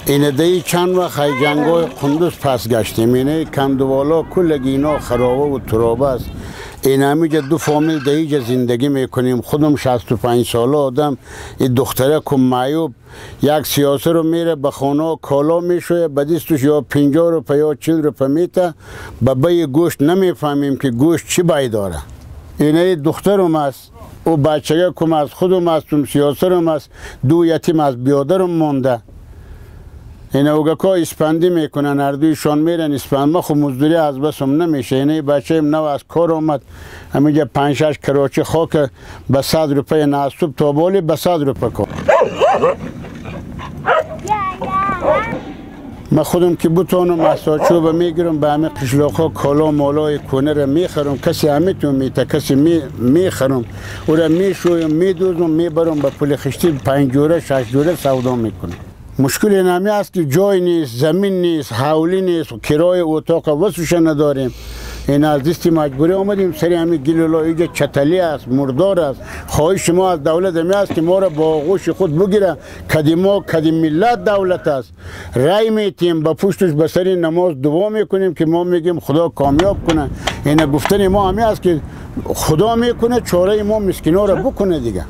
اینه دی چند وقت های جنگای قندوز پس گشتیم. اینه کندوالا کلگی اینا خرابه و ترابه است. این همیجا دو فامیل دیجا زندگی میکنیم. خودم 65 ساله آدم. این دختره کم معیوب یک سیاسه رو میره به خانه کالا میشوه، بدیستوش یا 50 روپه یا 40 روپه میته. بابای گوشت نمیفهمیم که گوشت چی باید داره. اینه دخترم است و بچه کم از خودم هستم، سیاسرم است، دو یتیم از بیادرم مونده. اینه اوگاکا اسپندی میکنن، هر دویشان میرن اسپند. ما خب مزدوری از بسم نمیشه. اینه بچه ایم نو از کار آمد، همیجا 5-6 کراچی خاک به 100 روپه نصب تا بالی به 100 روپه کار. من خودم که بتونم مساچوب میگیرم به همه قشلاقا کالا مالای کنه را میخرم. کسی همیتون میته، کسی میخرم او را میشویم میدوزم میبرم به پول خشتی 5 جوره 6 جوره سودا میکنم. مشکل این همی است که جای نیست، زمین نیست، حولی نیست، کرای اتاق وسوش نداریم. این از دست مجبوری آمدیم سری همین گلولا اینجا چتلی است، مردار است. خواهش ما از دولت همی است که ما را با آغوش خود بگیره. کدیم ملت دولت است. رای میتیم با پشتش به سری نماز دعا میکنیم که ما میگیم خدا کامیاب کنه. این گفتن ما همی است که خدا میکنه چاره ما مسکینا را بکنه دیگه.